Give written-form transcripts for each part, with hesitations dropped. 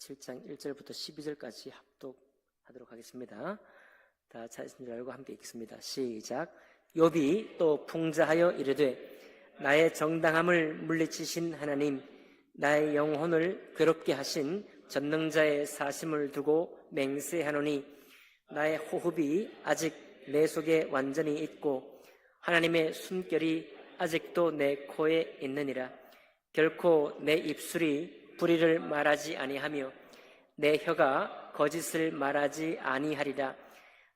27장 1절부터 12절까지 합독하도록 하겠습니다. 다 찾으신 줄 알고 함께 읽겠습니다. 시작. 욥이 또 풍자하여 이르되 나의 정당함을 물리치신 하나님, 나의 영혼을 괴롭게 하신 전능자의 사심을 두고 맹세하노니 나의 호흡이 아직 내 속에 완전히 있고 하나님의 숨결이 아직도 내 코에 있느니라. 결코 내 입술이 불의를 말하지 아니하며 내 혀가 거짓을 말하지 아니하리라.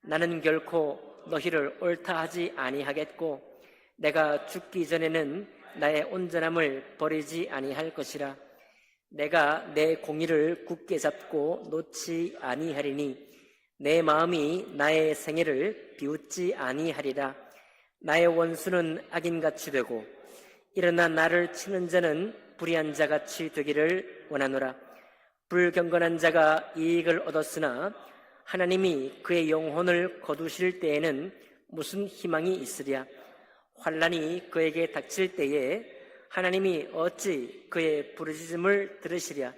나는 결코 너희를 옳다 하지 아니하겠고 내가 죽기 전에는 나의 온전함을 버리지 아니할 것이라. 내가 내 공의를 굳게 잡고 놓지 아니하리니 내 마음이 나의 생애를 비웃지 아니하리라. 나의 원수는 악인같이 되고 일어나 나를 치는 자는 불의한 자같이 되기를 원하노라. 불경건한 자가 이익을 얻었으나 하나님이 그의 영혼을 거두실 때에는 무슨 희망이 있으랴. 환난이 그에게 닥칠 때에 하나님이 어찌 그의 부르짖음을 들으시랴.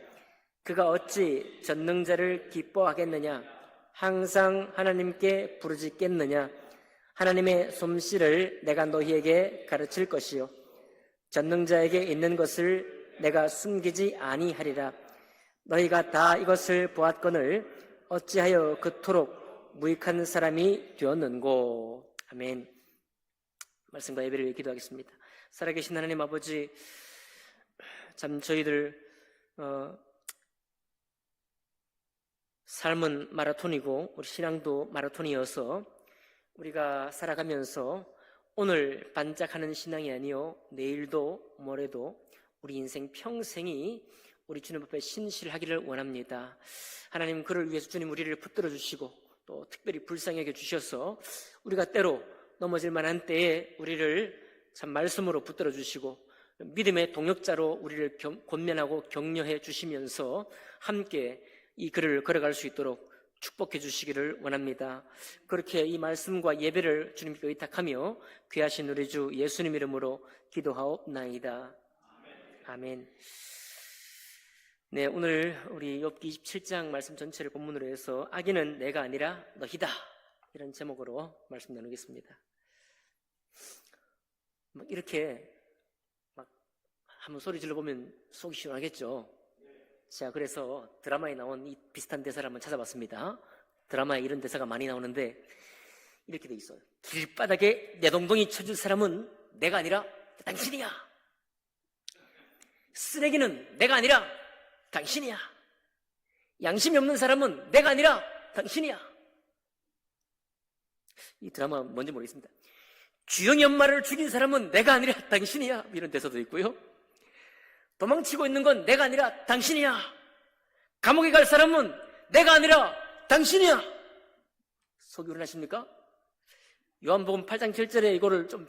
그가 어찌 전능자를 기뻐하겠느냐. 항상 하나님께 부르짖겠느냐. 하나님의 솜씨를 내가 너희에게 가르칠 것이요 전능자에게 있는 것을 내가 숨기지 아니하리라. 너희가 다 이것을 보았거늘 어찌하여 그토록 무익한 사람이 되었는고. 아멘. 말씀과 예배를 기도하겠습니다. 살아계신 하나님 아버지, 참 저희들 삶은 마라톤이고 우리 신앙도 마라톤이어서 우리가 살아가면서 오늘 반짝하는 신앙이 아니요 내일도 모레도 우리 인생 평생이 우리 주님 앞에 신실하기를 원합니다. 하나님, 그를 위해서 주님 우리를 붙들어 주시고 또 특별히 불쌍히 여겨 주셔서 우리가 때로 넘어질 만한 때에 우리를 참 말씀으로 붙들어 주시고 믿음의 동역자로 우리를 권면하고 격려해 주시면서 함께 이 길을 걸어갈 수 있도록 축복해 주시기를 원합니다. 그렇게 이 말씀과 예배를 주님께 의탁하며 귀하신 우리 주 예수님 이름으로 기도하옵나이다. 아멘. 네, 오늘 우리 욥기 27장 말씀 전체를 본문으로 해서 악인은 내가 아니라 너희다, 이런 제목으로 말씀 나누겠습니다. 이렇게 막 한번 소리 질러보면 속이 시원하겠죠. 자, 그래서 드라마에 나온 이 비슷한 대사를 한번 찾아봤습니다. 드라마에 이런 대사가 많이 나오는데 이렇게 돼 있어요. 길바닥에 내동동이 쳐줄 사람은 내가 아니라 당신이야. 쓰레기는 내가 아니라 당신이야. 양심이 없는 사람은 내가 아니라 당신이야. 이 드라마 뭔지 모르겠습니다. 주영이 엄마를 죽인 사람은 내가 아니라 당신이야, 이런 대사도 있고요. 도망치고 있는 건 내가 아니라 당신이야. 감옥에 갈 사람은 내가 아니라 당신이야. 속이 우려나십니까? 요한복음 8장 7절에 이거를 좀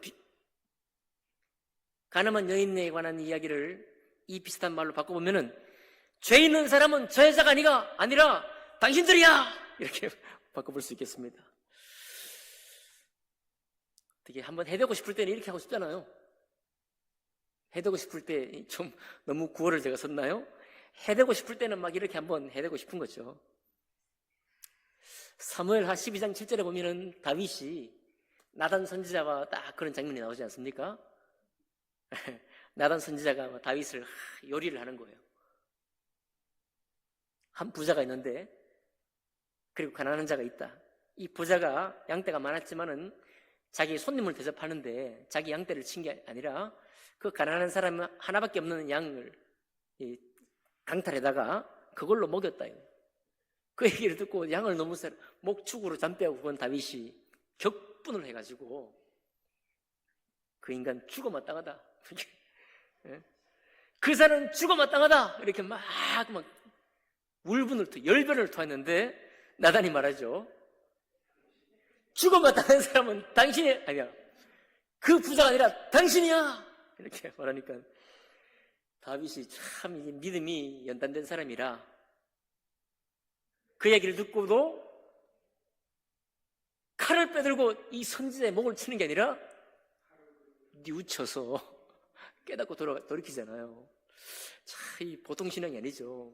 가늠한 여인에 관한 이야기를 이 비슷한 말로 바꿔보면은 죄 있는 사람은 저 여자가 아니라 당신들이야, 이렇게 바꿔볼 수 있겠습니다. 어떻게 한번 해대고 싶을 때는 이렇게 하고 싶잖아요. 해대고 싶을 때 좀 너무 구호를 제가 썼나요? 해대고 싶을 때는 막 이렇게 한번 해대고 싶은 거죠. 사무엘하 12장 7절에 보면은 다윗이 나단 선지자와 딱 그런 장면이 나오지 않습니까? 나단 선지자가 다윗을 요리를 하는 거예요. 한 부자가 있는데, 그리고 가난한 자가 있다. 이 부자가 양떼가 많았지만은 자기 손님을 대접하는데 자기 양떼를 친 게 아니라 그 가난한 사람 하나밖에 없는 양을 강탈에다가 그걸로 먹였다. 그 얘기를 듣고 양을 너무 목축으로 잠빼고 건 다윗이 격분을 해가지고 그 인간 죽어 마땅하다. 그 사람은 죽어 마땅하다. 이렇게 막 열변을 토했는데 나단이 말하죠. 죽어 마땅한 사람은 당신이 아니야. 그 부자가 아니라 당신이야. 이렇게 말하니까 다윗이 참 믿음이 연단된 사람이라 그 얘기를 듣고도 칼을 빼들고 이 선지자의 목을 치는 게 아니라 뉘우쳐서 깨닫고 돌이키잖아요. 참 이 보통 신앙이 아니죠.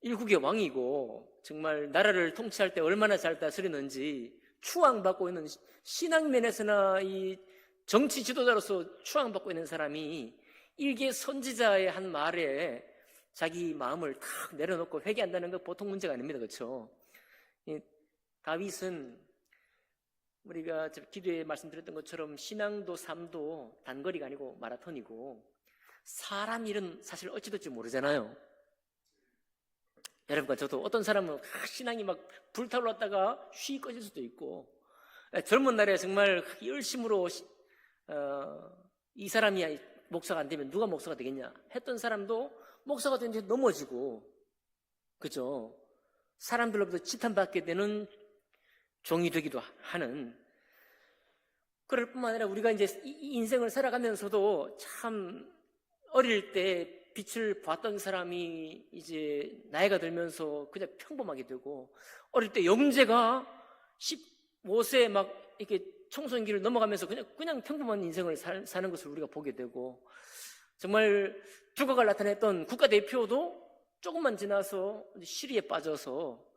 일국의 왕이고 정말 나라를 통치할 때 얼마나 잘 다스렸는지 추앙받고 있는, 신앙면에서나 이 정치 지도자로서 추앙받고 있는 사람이 일개 선지자의 한 말에 자기 마음을 탁 내려놓고 회개한다는 건 보통 문제가 아닙니다. 그렇죠? 다윗은 우리가 기도에 말씀드렸던 것처럼 신앙도 삶도 단거리가 아니고 마라톤이고, 사람 일은 사실 어찌될지 모르잖아요. 여러분과 저도 어떤 사람은 신앙이 막 불타올랐다가 쉬 꺼질 수도 있고, 젊은 날에 정말 열심으로 이 사람이 목사가 안 되면 누가 목사가 되겠냐 했던 사람도 목사가 된 뒤에 넘어지고, 그죠? 사람들로부터 지탄받게 되는 종이 되기도 하는, 그럴 뿐만 아니라 우리가 이제 이 인생을 살아가면서도 참 어릴 때 빛을 봤던 사람이 이제 나이가 들면서 그냥 평범하게 되고, 어릴 때 영재가 15세 막 이렇게 청소년기를 넘어가면서 그냥 평범한 인생을 사는 것을 우리가 보게 되고, 정말 두각을 나타냈던 국가대표도 조금만 지나서 시리에 빠져서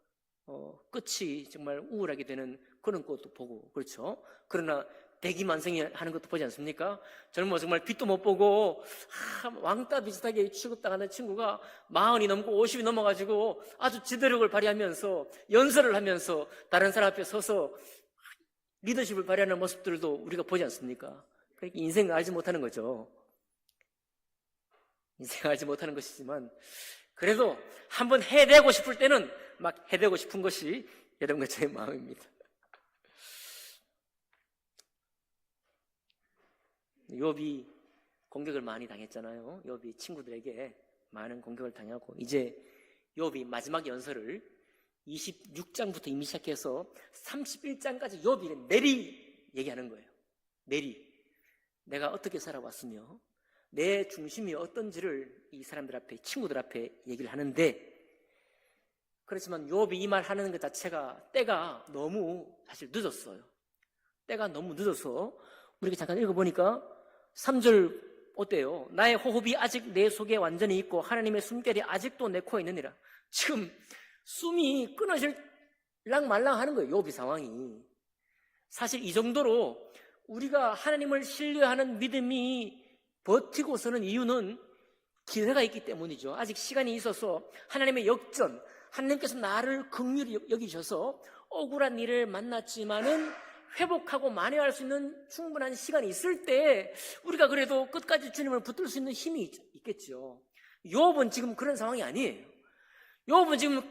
끝이 정말 우울하게 되는 그런 것도 보고, 그렇죠? 그러나 대기만성이 하는 것도 보지 않습니까? 젊어 정말 빛도 못 보고 왕따 비슷하게 취급당하는 친구가 40이 넘고 50이 넘어가지고 아주 지도력을 발휘하면서 연설을 하면서 다른 사람 앞에 서서 리더십을 발휘하는 모습들도 우리가 보지 않습니까? 그러니까 인생을 알지 못하는 거죠. 인생을 알지 못하는 것이지만, 그래도 한번 해내고 싶을 때는 막 해내고 싶은 것이 여러분과 제 마음입니다. 욥이 공격을 많이 당했잖아요. 욥이 친구들에게 많은 공격을 당하고, 이제 욥이 마지막 연설을 26장부터 이미 시작해서 31장까지 욥이 내리 얘기하는 거예요. 내리. 내가 어떻게 살아왔으며 내 중심이 어떤지를 이 사람들 앞에, 친구들 앞에 얘기를 하는데, 그렇지만 욥이 이 말 하는 것 자체가 때가 너무 사실 늦었어요. 때가 너무 늦어서 우리가 잠깐 읽어보니까 3절 어때요? 나의 호흡이 아직 내 속에 완전히 있고 하나님의 숨결이 아직도 내 코에 있느니라. 지금 숨이 끊어질랑 말랑 하는 거예요. 욥이 상황이. 사실 이 정도로 우리가 하나님을 신뢰하는 믿음이 버티고서는 이유는 기회가 있기 때문이죠. 아직 시간이 있어서 하나님의 역전, 하나님께서 나를 긍휼히 여기셔서 억울한 일을 만났지만은 회복하고 만회할 수 있는 충분한 시간이 있을 때 우리가 그래도 끝까지 주님을 붙들 수 있는 힘이 있겠죠. 욥은 지금 그런 상황이 아니에요. 욥은 지금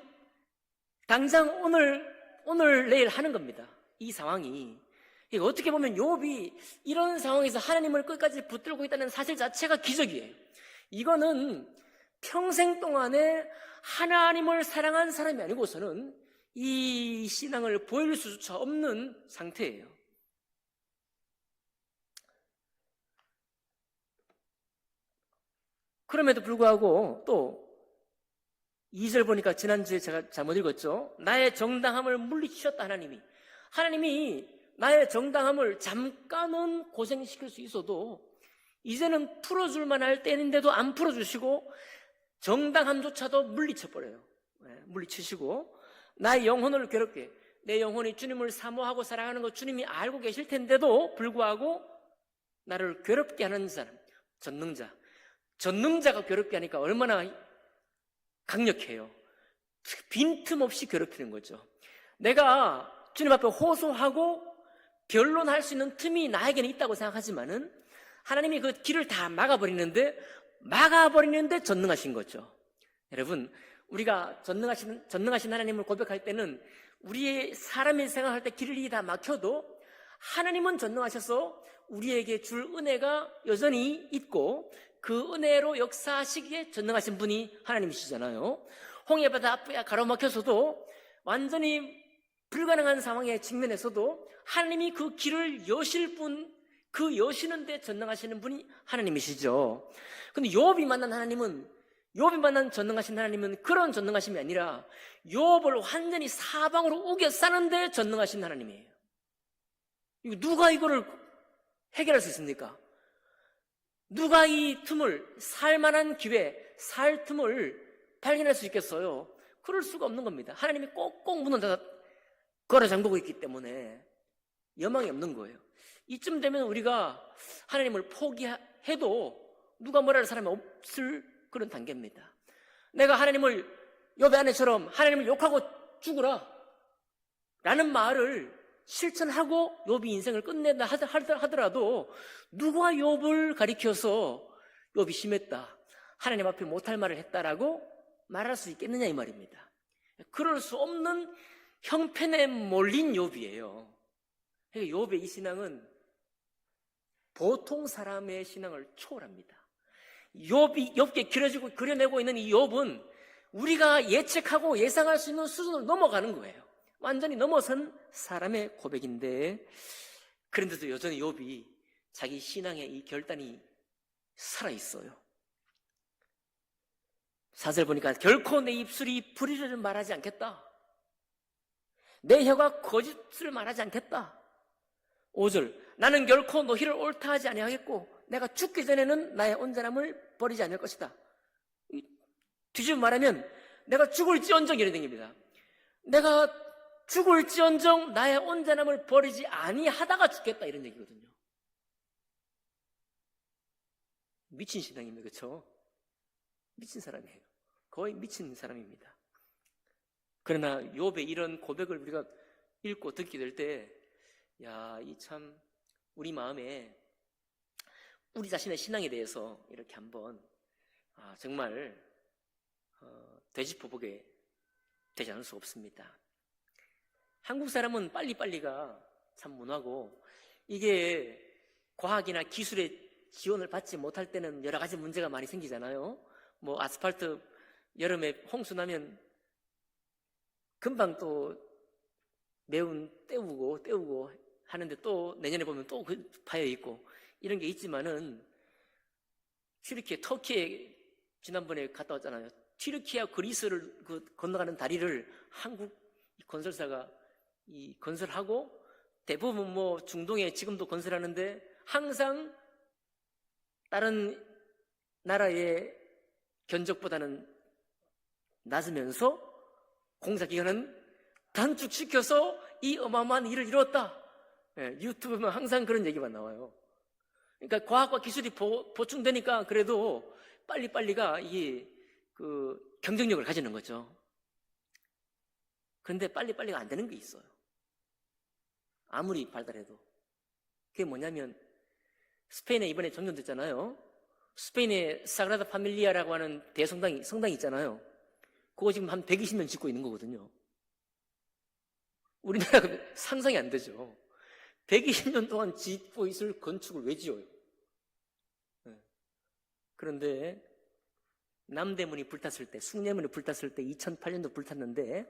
당장 오늘 내일 하는 겁니다. 이 상황이. 어떻게 보면 욥이 이런 상황에서 하나님을 끝까지 붙들고 있다는 사실 자체가 기적이에요. 이거는 평생 동안에 하나님을 사랑한 사람이 아니고서는 이 신앙을 보일 수조차 없는 상태예요. 그럼에도 불구하고 또 2절 보니까 지난주에 제가 잘못 읽었죠. 나의 정당함을 물리치셨다. 하나님이 나의 정당함을 잠깐은 고생시킬 수 있어도 이제는 풀어줄만 할 때인데도 안 풀어주시고 정당함조차도 물리쳐버려요. 물리치시고 나의 영혼을 괴롭게, 내 영혼이 주님을 사모하고 사랑하는 거 주님이 알고 계실 텐데도 불구하고 나를 괴롭게 하는 사람, 전능자가 괴롭게 하니까 얼마나 강력해요. 빈틈없이 괴롭히는 거죠. 내가 주님 앞에 호소하고 변론할 수 있는 틈이 나에게는 있다고 생각하지만은 하나님이 그 길을 다 막아버리는데 전능하신 거죠. 여러분, 우리가 전능하신 하나님을 고백할 때는 우리의 사람이 생각할 때 길이 다 막혀도 하나님은 전능하셔서 우리에게 줄 은혜가 여전히 있고 그 은혜로 역사하시기에 전능하신 분이 하나님이시잖아요. 홍해바다 앞에 가로막혀서도 완전히 불가능한 상황에 직면해서도 하나님이 그 길을 여실 분, 그 여시는데 전능하시는 분이 하나님이시죠. 근데 욥이 만난 전능하신 하나님은 그런 전능하심이 아니라 욥을 완전히 사방으로 우겨 싸는데 전능하신 하나님이에요. 누가 이거를 해결할 수 있습니까? 누가 이 틈을, 살만한 기회, 살 틈을 발견할 수 있겠어요? 그럴 수가 없는 겁니다. 하나님이 꼭꼭 문을 닫아 걸어 잠그고 있기 때문에 여망이 없는 거예요. 이쯤 되면 우리가 하나님을 포기해도 누가 뭐라 할 사람이 없을 그런 단계입니다. 내가 하나님을 욥의 아내처럼 하나님을 욕하고 죽으라 라는 말을 실천하고 욥이 인생을 끝낸다 하더라도 누가 욥을 가리켜서 욥이 심했다, 하나님 앞에 못할 말을 했다라고 말할 수 있겠느냐 이 말입니다. 그럴 수 없는 형편에 몰린 욥이에요. 그러니까 욥의 이 신앙은 보통 사람의 신앙을 초월합니다. 욥게 그려내고 있는 이 욥은 우리가 예측하고 예상할 수 있는 수준을 넘어가는 거예요. 완전히 넘어선 사람의 고백인데, 그런데도 여전히 욥이 자기 신앙의 이 결단이 살아있어요. 4절 보니까 결코 내 입술이 불의를 말하지 않겠다, 내 혀가 거짓을 말하지 않겠다. 5절 나는 결코 너희를 옳다 하지 아니하겠고 내가 죽기 전에는 나의 온전함을 버리지 않을 것이다. 뒤집어 말하면 내가 죽을지언정 이런 얘기입니다. 내가 죽을지언정 나의 온전함을 버리지 아니하다가 죽겠다 이런 얘기거든요. 미친 신앙입니다. 그렇죠? 미친 사람이에요. 거의 미친 사람입니다. 그러나 욥의 이런 고백을 우리가 읽고 듣게 될 때, 야, 이 참 우리 마음에 우리 자신의 신앙에 대해서 이렇게 한번 정말 되짚어보게 되지 않을 수 없습니다. 한국 사람은 빨리빨리가 참 문화고, 이게 과학이나 기술의 지원을 받지 못할 때는 여러 가지 문제가 많이 생기잖아요. 뭐 아스팔트 여름에 홍수 나면 금방 또 매운 때우고 하는데 또 내년에 보면 또 파여 있고 이런 게 있지만은, 터키에 지난번에 갔다 왔잖아요. 튀르키예와 그리스를 건너가는 다리를 한국 건설사가 건설하고, 대부분 뭐 중동에 지금도 건설하는데 항상 다른 나라의 견적보다는 낮으면서 공사 기간은 단축시켜서 이 어마어마한 일을 이뤘다. 유튜브에 보면 항상 그런 얘기만 나와요. 그러니까 과학과 기술이 보충되니까 그래도 빨리빨리가 이게 경쟁력을 가지는 거죠. 그런데 빨리빨리가 안 되는 게 있어요. 아무리 발달해도. 그게 뭐냐면, 스페인에 이번에 종전됐잖아요. 스페인에 사그라다 파밀리아라고 하는 성당이 있잖아요. 그거 지금 한 120년 짓고 있는 거거든요. 우리나라가 상상이 안 되죠. 120년 동안 짓고 있을 건축을 왜 지어요? 그런데 남대문이 불탔을 때, 숭례문이 불탔을 때 2008년도 불탔는데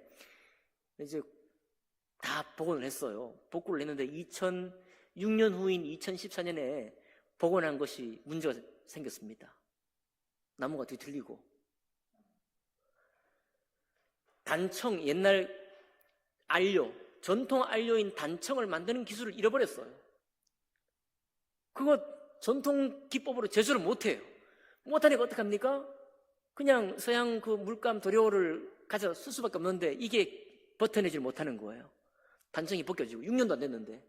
이제 다 복원을 했어요. 복구를 했는데 2006년 후인 2014년에 복원한 것이 문제가 생겼습니다. 나무가 뒤틀리고, 단청, 옛날 전통 안료인 단청을 만드는 기술을 잃어버렸어요. 그거 전통 기법으로 제조를 못해요. 못하니까 어떡합니까? 그냥 서양 물감 도료를 가져 쓸 수밖에 없는데 이게 버텨내질 못하는 거예요. 단청이 벗겨지고 6년도 안 됐는데,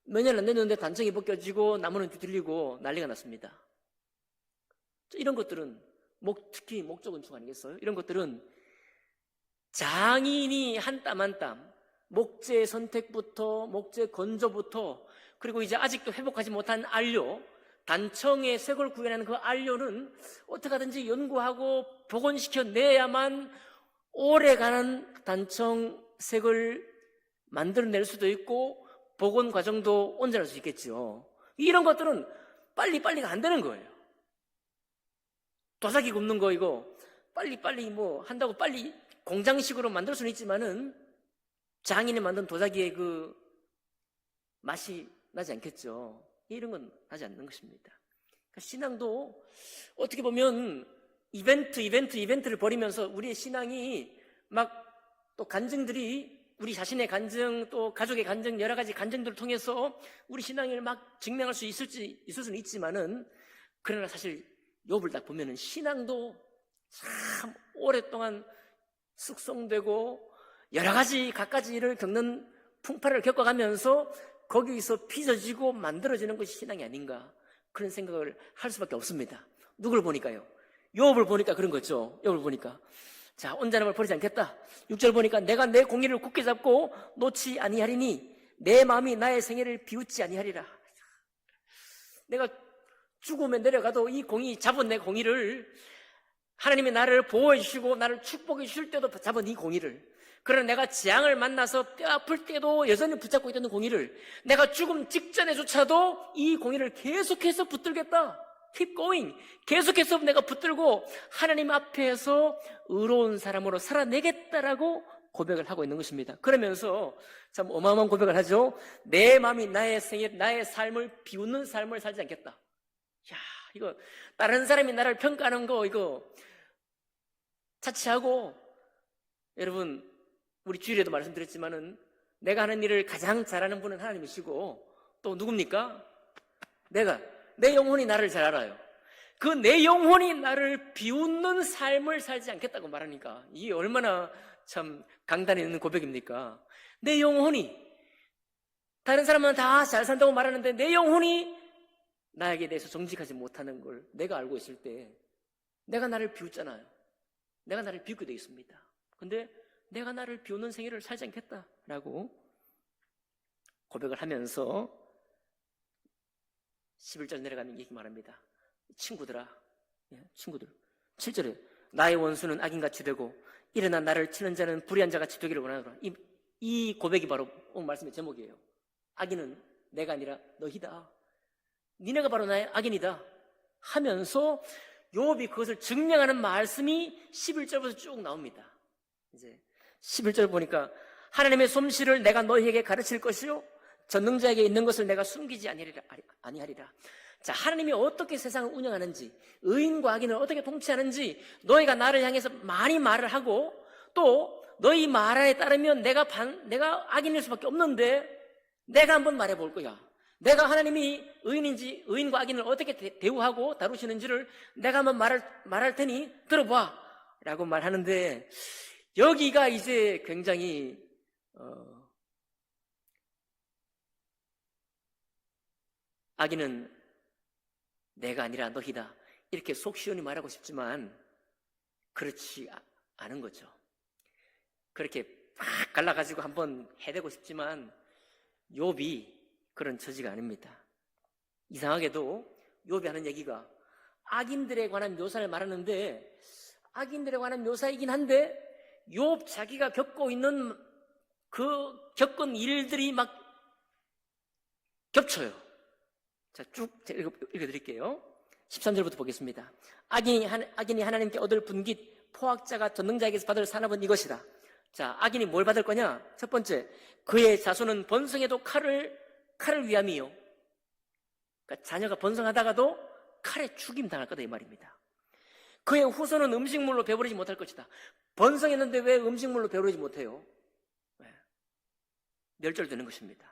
몇 년 안 됐는데 단청이 벗겨지고 나무는 뒤틀리고 난리가 났습니다. 이런 것들은 특히 목조건축 아니겠어요? 이런 것들은 장인이 한 땀 한 땀, 목재 선택부터 목재 건조부터, 그리고 이제 아직도 회복하지 못한 안료, 단청의 색을 구현하는 그 안료는 어떻게 하든지 연구하고 복원시켜 내야만 오래가는 단청 색을 만들어낼 수도 있고 복원 과정도 온전할 수 있겠죠. 이런 것들은 빨리빨리가 안 되는 거예요. 도자기 굽는 거 이거 빨리빨리 뭐 한다고 빨리 공장식으로 만들 수는 있지만은 장인이 만든 도자기의 맛이 나지 않겠죠. 이런 건 나지 않는 것입니다. 그러니까 신앙도 어떻게 보면 이벤트를 벌이면서 우리의 신앙이 막 또 간증들이, 우리 자신의 간증, 또 가족의 간증, 여러 가지 간증들을 통해서 우리 신앙을 막 증명할 수 있을 수는 있지만은, 그러나 사실 욥을 딱 보면은 신앙도 참 오랫동안 숙성되고 여러 가지 갖가지 일을 겪는 풍파를 겪어가면서 거기서 빚어지고 만들어지는 것이 신앙이 아닌가, 그런 생각을 할 수밖에 없습니다. 누굴 보니까요? 욥을 보니까 그런 거죠. 욥을 보니까 자, 온전함을 버리지 않겠다. 6절 보니까 내가 내 공의를 굳게 잡고 놓지 아니하리니 내 마음이 나의 생애를 비웃지 아니하리라. 내가 죽음에 내려가도 이 공의, 잡은 내 공의를, 하나님이 나를 보호해 주시고 나를 축복해 주실 때도 잡은 이 공의를, 그러나 내가 재앙을 만나서 뼈 아플 때도 여전히 붙잡고 있던 공의를, 내가 죽음 직전에조차도 이 공의를 계속해서 붙들겠다. Keep going. 계속해서 내가 붙들고 하나님 앞에서 의로운 사람으로 살아내겠다라고 고백을 하고 있는 것입니다. 그러면서 참 어마어마한 고백을 하죠. 내 마음이 나의 생애, 나의 삶을 비웃는 삶을 살지 않겠다. 야, 이거 다른 사람이 나를 평가하는 거 이거 차치하고, 여러분 우리 주일에도 말씀드렸지만은 내가 하는 일을 가장 잘하는 분은 하나님이시고 또 누굽니까? 내 영혼이 나를 잘 알아요. 그 내 영혼이 나를 비웃는 삶을 살지 않겠다고 말하니까 이게 얼마나 참 강단에 있는 고백입니까? 내 영혼이, 다른 사람은 다 잘 산다고 말하는데 내 영혼이 나에게 대해서 정직하지 못하는 걸 내가 알고 있을 때 내가 나를 비웃잖아요. 내가 나를 비웃게 되어 있습니다. 근데 내가 나를 비웃는 생애를 살지 않겠다라고 고백을 하면서 11절 내려가면 이렇게 말합니다. 친구들아, 친구들. 7절에 나의 원수는 악인같이 되고 일어나 나를 치는 자는 불의한 자같이 되기를 원하노라. 이 고백이 바로 오늘 말씀의 제목이에요. 악인은 내가 아니라 너희다. 니네가 바로 나의 악인이다 하면서 욥이 그것을 증명하는 말씀이 11절부터 쭉 나옵니다. 이제 11절 보니까 하나님의 솜씨를 내가 너희에게 가르칠 것이요 전능자에게 있는 것을 내가 숨기지 아니하리라. 자, 하나님이 어떻게 세상을 운영하는지, 의인과 악인을 어떻게 통치하는지 너희가 나를 향해서 많이 말을 하고, 또 너희 말에 따르면 내가 악인일 수밖에 없는데 내가 한번 말해볼 거야. 내가 하나님이 의인인지 의인과 악인을 어떻게 대우하고 다루시는지를 내가 한번 말할 테니 들어봐 라고 말하는데, 여기가 이제 굉장히 악인은 내가 아니라 너희다 이렇게 속 시원히 말하고 싶지만 그렇지 않은 거죠. 그렇게 막 갈라가지고 한번 해대고 싶지만 욥이 그런 처지가 아닙니다. 이상하게도 욥이 하는 얘기가 악인들에 관한 묘사를 말하는데, 악인들에 관한 묘사이긴 한데 욥 자기가 겪고 있는 겪은 일들이 막 겹쳐요. 자, 쭉 읽어드릴게요. 13절부터 보겠습니다. 악인이 하나님께 얻을 분깃, 포악자가 전능자에게서 받을 산업은 이것이다. 자, 악인이 뭘 받을 거냐? 첫 번째, 그의 자손은 번성해도 칼을 위함이요. 그러니까 자녀가 번성하다가도 칼에 죽임 당할 거다 이 말입니다. 그의 후손은 음식물로 배부르지 못할 것이다. 번성했는데 왜 음식물로 배부르지 못해요? 멸절되는 것입니다.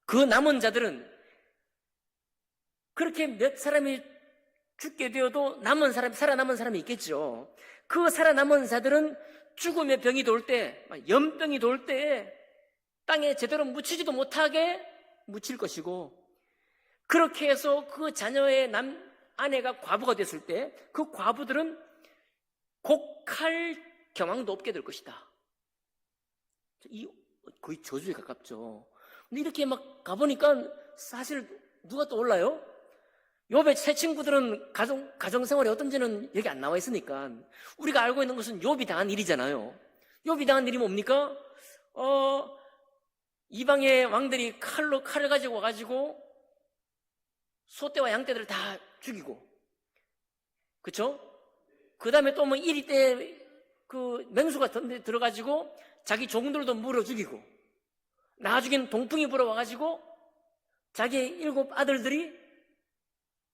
그 남은 자들은 그렇게 몇 사람이 죽게 되어도 살아남은 사람이 있겠죠. 그 살아남은 자들은 죽음의 병이 돌 때, 연병이 돌 때 땅에 제대로 묻히지도 못하게 묻힐 것이고, 그렇게 해서 그 자녀의 아내가 과부가 됐을 때 그 과부들은 곡할 경황도 없게 될 것이다. 이 거의 저주에 가깝죠. 근데 이렇게 막 가보니까 사실 누가 떠올라요? 욥의 새 친구들은 가정생활이 어떤지는 여기 안 나와 있으니까 우리가 알고 있는 것은 욥이 당한 일이잖아요. 욥이 당한 일이 뭡니까? 이방의 왕들이 칼을 가지고 와가지고 소떼와 양떼들을 다 죽이고, 그쵸? 그 다음에 또 뭐 이리 때 그 맹수가 들어가지고 자기 종들도 물어 죽이고, 나중엔 동풍이 불어와가지고 자기의 7 아들들이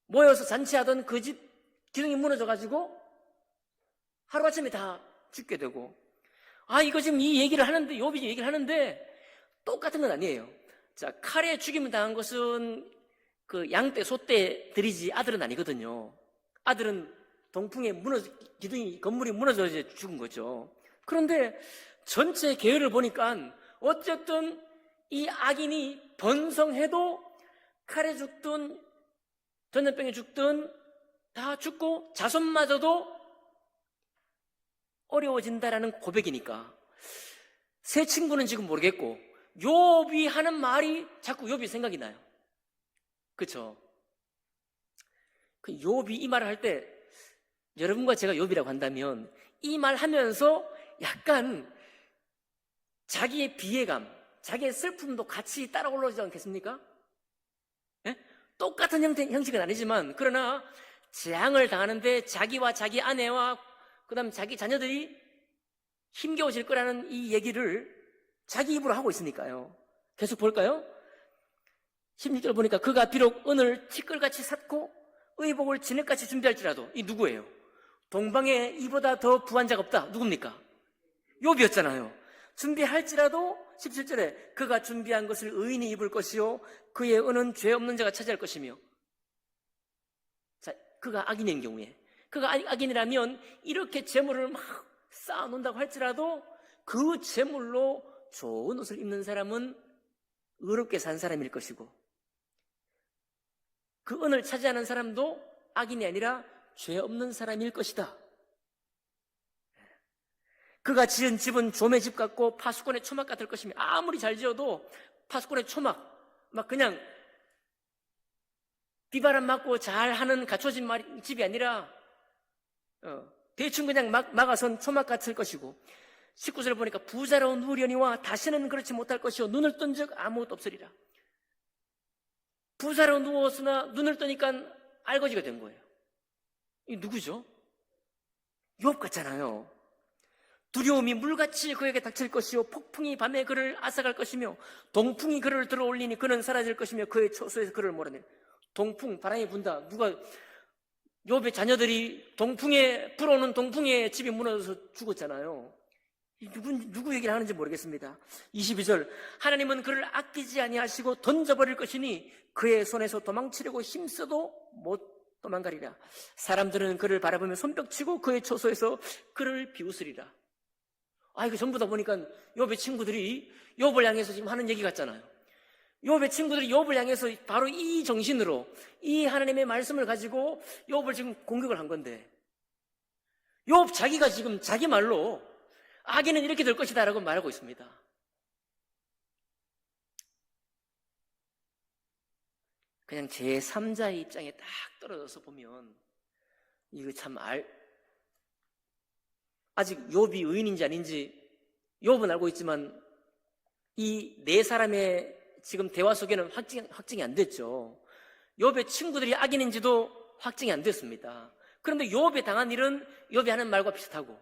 모여서 잔치하던 그 집 기둥이 무너져가지고 하루아침에 다 죽게 되고, 이거 지금 이 얘기를 하는데, 욥이 얘기를 하는데 똑같은 건 아니에요. 자, 칼에 죽임을 당한 것은 그 양떼, 소떼들이지 아들은 아니거든요. 아들은 동풍에 기둥이 건물이 무너져 이제 죽은 거죠. 그런데 전체 계열을 보니까 어쨌든 이 악인이 번성해도 칼에 죽든 전염병에 죽든 다 죽고 자손마저도 어려워진다라는 고백이니까 세 친구는 지금 모르겠고 욥이 하는 말이 자꾸 욥이 생각이 나요. 그렇죠? 그 욥이 이 말을 할 때 여러분과 제가 욥이라고 한다면 이 말 하면서 약간 자기의 비애감, 자기의 슬픔도 같이 따라 올라오지 않겠습니까? 예? 똑같은 형식은 아니지만 그러나 재앙을 당하는데 자기와 자기 아내와 그다음 자기 자녀들이 힘겨워질 거라는 이 얘기를 자기 입으로 하고 있으니까요. 계속 볼까요? 16절 보니까 그가 비록 은을 티끌같이 샀고 의복을 진흙같이 준비할지라도 이 누구예요? 동방에 이보다 더 부한 자가 없다. 누굽니까? 욥이었잖아요. 준비할지라도 17절에 그가 준비한 것을 의인이 입을 것이요 그의 은은 죄 없는 자가 차지할 것이며 자, 그가 악인인 경우에 그가 악인이라면 이렇게 재물을 막 쌓아놓는다고 할지라도 그 재물로 좋은 옷을 입는 사람은 의롭게 산 사람일 것이고 그 은을 차지하는 사람도 악인이 아니라 죄 없는 사람일 것이다. 그가 지은 집은 좀의 집 같고 파수꾼의 초막 같을 것이며 아무리 잘 지어도 파수꾼의 초막 막 그냥 비바람 맞고 잘하는 갖춰진 집이 아니라 대충 그냥 막아선 초막 같을 것이고 19절 보니까 부자로 누우려니와 다시는 그렇지 못할 것이요 눈을 뜬 적 아무것도 없으리라. 부자로 누웠으나 눈을 뜨니까 알거지가 된 거예요. 이 누구죠? 욥 같잖아요. 두려움이 물같이 그에게 닥칠 것이요 폭풍이 밤에 그를 앗아갈 것이며 동풍이 그를 들어올리니 그는 사라질 것이며 그의 초소에서 그를 몰아내. 동풍, 바람이 분다. 욥의 자녀들이 불어오는 동풍에 집이 무너져서 죽었잖아요. 누구 얘기를 하는지 모르겠습니다. 22절 하나님은 그를 아끼지 아니하시고 던져버릴 것이니 그의 손에서 도망치려고 힘써도 못 도망가리라. 사람들은 그를 바라보며 손뼉치고 그의 초소에서 그를 비웃으리라. 이거 전부 다 보니까 욥의 친구들이 욥을 향해서 지금 하는 얘기 같잖아요. 욥의 친구들이 욥을 향해서 바로 이 정신으로 이 하나님의 말씀을 가지고 욥을 지금 공격을 한 건데 욥 자기가 지금 자기 말로 악인은 이렇게 될 것이다 라고 말하고 있습니다. 그냥 제3자의 입장에 딱 떨어져서 보면 이거 참 아직 욥이 의인인지 아닌지 욥은 알고 있지만 이 네 사람의 지금 대화 속에는 확증이 안 됐죠. 욥의 친구들이 악인인지도 확증이 안 됐습니다. 그런데 욥이 당한 일은 욥이 하는 말과 비슷하고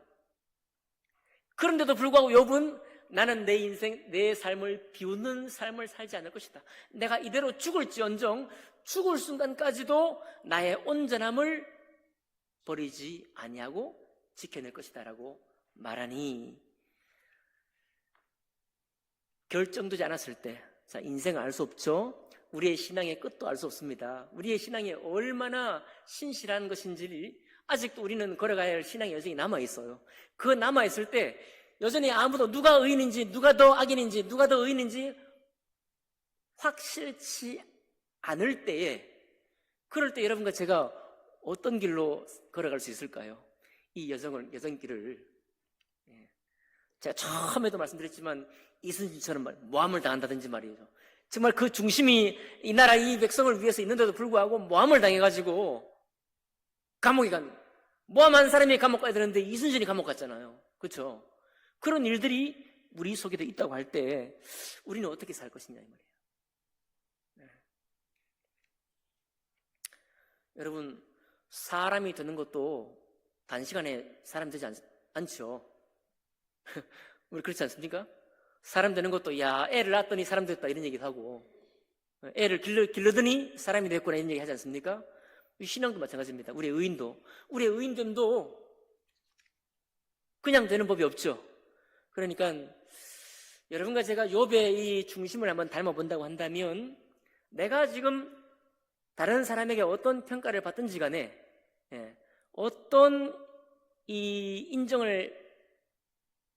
그런데도 불구하고 욥은 나는 내 인생, 내 삶을 비웃는 삶을 살지 않을 것이다. 내가 이대로 죽을지언정 죽을 순간까지도 나의 온전함을 버리지 아니하고 지켜낼 것이다 라고 말하니 결정되지 않았을 때 자, 인생을 알 수 없죠. 우리의 신앙의 끝도 알 수 없습니다. 우리의 신앙이 얼마나 신실한 것인지 아직도 우리는 걸어가야 할 신앙의 여정이 남아있어요. 그 남아있을 때 여전히 아무도 누가 의인인지 누가 더 악인인지 누가 더 의인인지 확실치 않을 때에 그럴 때 여러분과 제가 어떤 길로 걸어갈 수 있을까요? 이 여정길을 제가 처음에도 말씀드렸지만 이순신처럼 모함을 당한다든지 말이죠. 정말 그 중심이 이 나라 이 백성을 위해서 있는데도 불구하고 모함을 당해가지고 감옥에 모함한 사람이 감옥 가야 되는데 이순신이 감옥 갔잖아요. 그렇죠? 그런 일들이 우리 속에도 있다고 할 때 우리는 어떻게 살 것이냐 이 말이에요. 네. 여러분 사람이 되는 것도 단시간에 사람 되지 않죠. 우리 그렇지 않습니까? 사람 되는 것도 애를 낳았더니 사람 됐다 이런 얘기도 하고 애를 길러더니 사람이 됐구나 이런 얘기 하지 않습니까? 신앙도 마찬가지입니다. 우리의 의인됨도 그냥 되는 법이 없죠. 그러니까 여러분과 제가 욥의 이 중심을 한번 닮아본다고 한다면 내가 지금 다른 사람에게 어떤 평가를 받든지 간에 어떤 이 인정을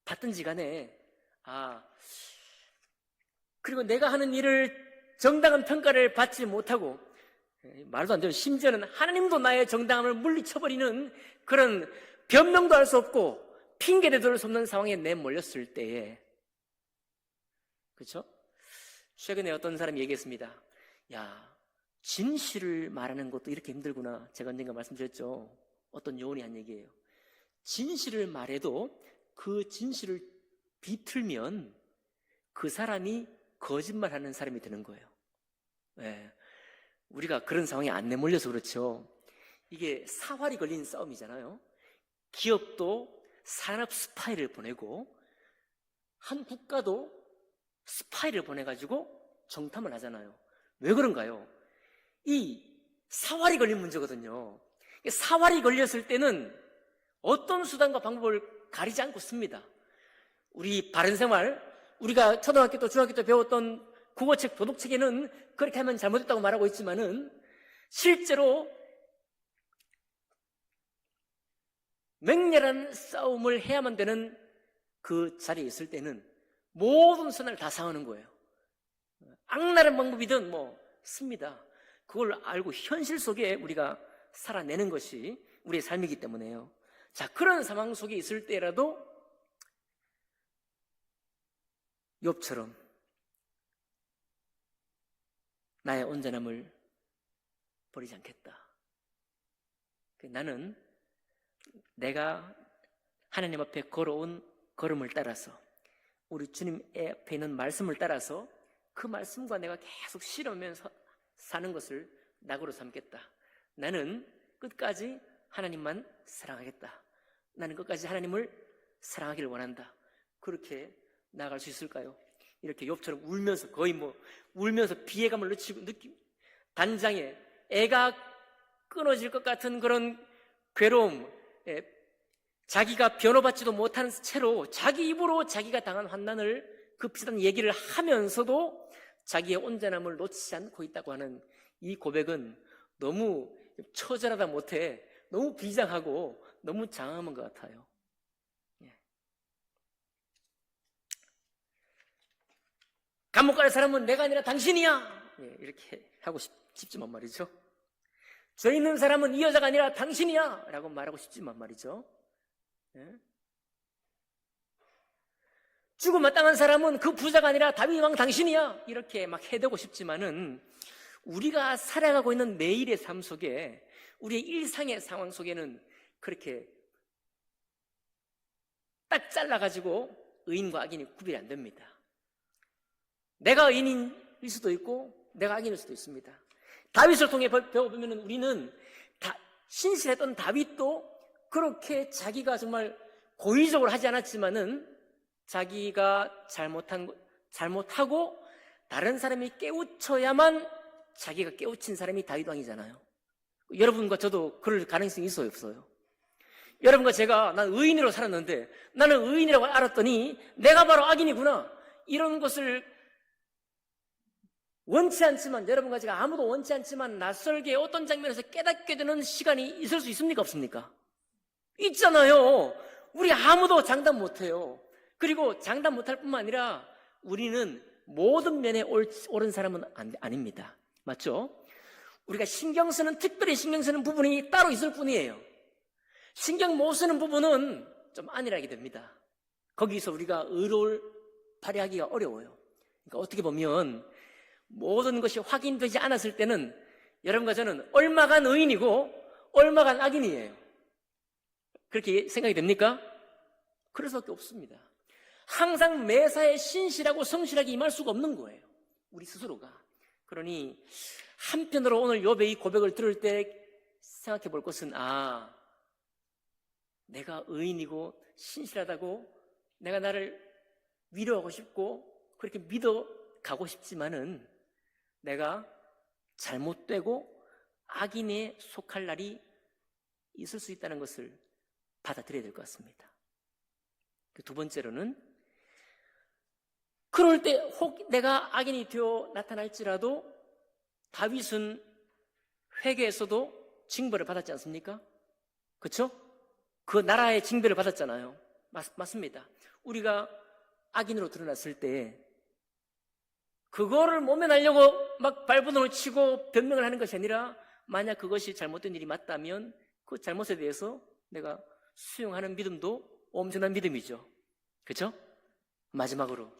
받든지 간에 그리고 내가 하는 일을 정당한 평가를 받지 못하고 말도 안 되는, 심지어는 하나님도 나의 정당함을 물리쳐버리는 그런 변명도 할 수 없고 핑계대도 할 수 없는 상황에 내몰렸을 때에, 그렇죠? 최근에 어떤 사람이 얘기했습니다. 야, 진실을 말하는 것도 이렇게 힘들구나. 제가 언젠가 말씀드렸죠. 어떤 요원이 한 얘기예요. 진실을 말해도 그 진실을 비틀면 그 사람이 거짓말하는 사람이 되는 거예요. 네. 우리가 그런 상황에 안 내몰려서 그렇죠. 이게 사활이 걸린 싸움이잖아요. 기업도 산업 스파이를 보내고 한 국가도 스파이를 보내가지고 정탐을 하잖아요. 왜 그런가요? 이 사활이 걸린 문제거든요. 사활이 걸렸을 때는 어떤 수단과 방법을 가리지 않고 씁니다. 우리 바른생활, 우리가 초등학교 때 중학교 때 배웠던 국어책, 도덕책에는 그렇게 하면 잘못했다고 말하고 있지만은 실제로 맹렬한 싸움을 해야만 되는 그 자리에 있을 때는 모든 선을 다 상하는 거예요. 악랄한 방법이든 씁니다. 그걸 알고 현실 속에 우리가 살아내는 것이 우리의 삶이기 때문에요. 자, 그런 상황 속에 있을 때라도 욥처럼 나의 온전함을 버리지 않겠다. 나는 내가 하나님 앞에 걸어온 걸음을 따라서, 우리 주님 앞에 있는 말씀을 따라서 그 말씀과 내가 계속 실험하면서 사는 것을 낙으로 삼겠다. 나는 끝까지 하나님만 사랑하겠다. 나는 끝까지 하나님을 사랑하기를 원한다. 그렇게 나아갈 수 있을까요? 이렇게 욥처럼 울면서, 거의 울면서 비애감을 느끼고 단장에 애가 끊어질 것 같은 그런 괴로움, 자기가 변호받지도 못한 채로 자기 입으로 자기가 당한 환난을, 그 비슷한 얘기를 하면서도 자기의 온전함을 놓치지 않고 있다고 하는 이 고백은 너무 처절하다 못해 너무 비장하고 너무 장엄한 것 같아요. 감옥 갈 사람은 내가 아니라 당신이야. 이렇게 하고 싶지만 말이죠. 죄 있는 사람은 이 여자가 아니라 당신이야 라고 말하고 싶지만 말이죠. 죽음 마땅한 사람은 그 부자가 아니라 다윗 왕 당신이야 이렇게 막 해대고 싶지만은, 우리가 살아가고 있는 매일의 삶 속에, 우리의 일상의 상황 속에는 그렇게 딱 잘라가지고 의인과 악인이 구별이 안 됩니다. 내가 의인일 수도 있고 내가 악인일 수도 있습니다. 다윗을 통해 배워보면 우리는 신실했던 다윗도 그렇게 자기가 정말 고의적으로 하지 않았지만은 자기가 잘못하고 다른 사람이 깨우쳐야만 자기가 깨우친 사람이 다윗 왕이잖아요. 여러분과 저도 그럴 가능성이 있어요, 없어요? 여러분과 제가 난 의인으로 살았는데 나는 의인이라고 알았더니 내가 바로 악인이구나, 이런 것을 원치 않지만, 여러분과 제가 아무도 원치 않지만 낯설게 어떤 장면에서 깨닫게 되는 시간이 있을 수 있습니까, 없습니까? 있잖아요. 우리 아무도 장담 못해요. 그리고 장담 못할 뿐만 아니라 우리는 모든 면에 옳은 사람은 아닙니다. 맞죠? 우리가 특별히 신경 쓰는 부분이 따로 있을 뿐이에요. 신경 못 쓰는 부분은 좀 안일하게 됩니다. 거기서 우리가 의로울 발휘하기가 어려워요. 그러니까 어떻게 보면 모든 것이 확인되지 않았을 때는 여러분과 저는 얼마간 의인이고 얼마간 악인이에요. 그렇게 생각이 됩니까? 그럴 수밖에 없습니다. 항상 매사에 신실하고 성실하게 임할 수가 없는 거예요, 우리 스스로가. 그러니 한편으로 오늘 욥의 이 고백을 들을 때 생각해 볼 것은, 내가 의인이고 신실하다고 내가 나를 위로하고 싶고 그렇게 믿어 가고 싶지만은 내가 잘못되고 악인에 속할 날이 있을 수 있다는 것을 받아들여야 될 것 같습니다. 두 번째로는, 그럴 때 혹 내가 악인이 되어 나타날지라도 다윗은 회개에서도 징벌을 받았지 않습니까? 그렇죠? 그 나라의 징배를 받았잖아요. 맞습니다. 우리가 악인으로 드러났을 때 그거를 모면하려고 막 발버둥을 치고 변명을 하는 것이 아니라 만약 그것이 잘못된 일이 맞다면 그 잘못에 대해서 내가 수용하는 믿음도 엄청난 믿음이죠. 그렇죠? 마지막으로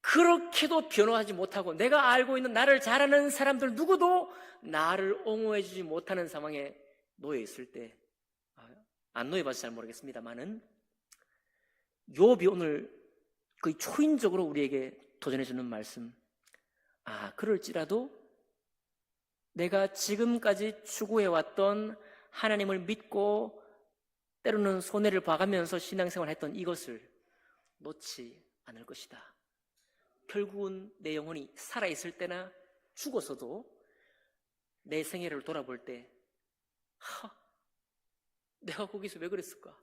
그렇게도 변호하지 못하고 내가 알고 있는 나를 잘 아는 사람들 누구도 나를 옹호해 주지 못하는 상황에 놓여 있을 때, 안 놓여 봐서 잘 모르겠습니다만은 욥이 오늘 거의 초인적으로 우리에게 도전해 주는 말씀, 그럴지라도 내가 지금까지 추구해왔던 하나님을 믿고 때로는 손해를 봐가면서 신앙생활을 했던 이것을 놓지 않을 것이다. 결국은 내 영혼이 살아있을 때나 죽어서도 내 생애를 돌아볼 때 내가 거기서 왜 그랬을까?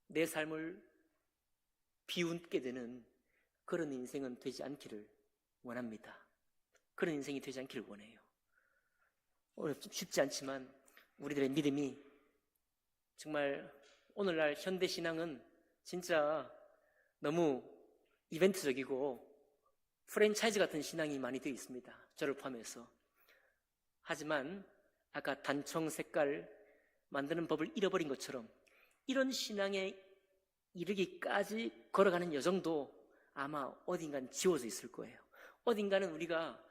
내 삶을 비웃게 되는 그런 인생은 되지 않기를 원합니다. 그런 인생이 되지 않기를 원해요. 쉽지 않지만 우리들의 믿음이 정말 오늘날 현대신앙은 진짜 너무 이벤트적이고 프랜차이즈 같은 신앙이 많이 되어 있습니다. 저를 포함해서. 하지만 아까 단청 색깔 만드는 법을 잃어버린 것처럼 이런 신앙에 이르기까지 걸어가는 여정도 아마 어딘가는 지워져 있을 거예요. 어딘가는 우리가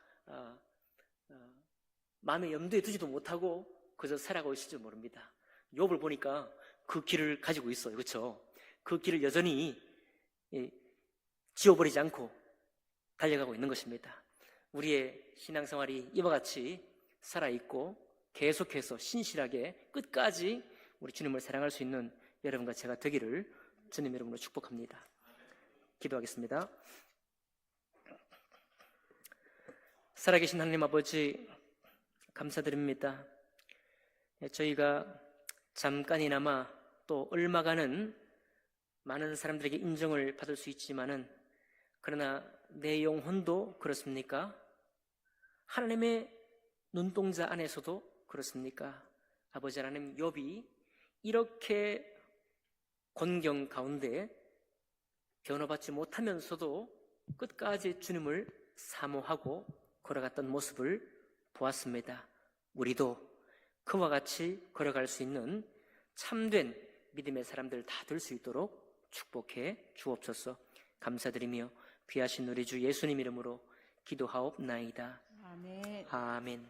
마음에 염두에 두지도 못하고 그저 살아가고 있을지 모릅니다. 욥을 보니까 그 길을 가지고 있어요. 그렇죠? 그 길을 여전히 지워버리지 않고 달려가고 있는 것입니다. 우리의 신앙생활이 이와 같이 살아있고 계속해서 신실하게 끝까지 우리 주님을 사랑할 수 있는 여러분과 제가 되기를 주님 이름으로 축복합니다. 기도하겠습니다. 살아계신 하나님 아버지 감사드립니다. 저희가 잠깐이나마 또 얼마간은 많은 사람들에게 인정을 받을 수 있지만은 그러나 내 영혼도 그렇습니까? 하나님의 눈동자 안에서도 그렇습니까? 아버지 하나님, 욥이 이렇게 곤경 가운데 변호받지 못하면서도 끝까지 주님을 사모하고 걸어갔던 모습을 보았습니다. 우리도 그와 같이 걸어갈 수 있는 참된 믿음의 사람들 다 될 수 있도록 축복해 주옵소서. 감사드리며 귀하신 우리 주 예수님 이름으로 기도하옵나이다. 아멘. 아멘.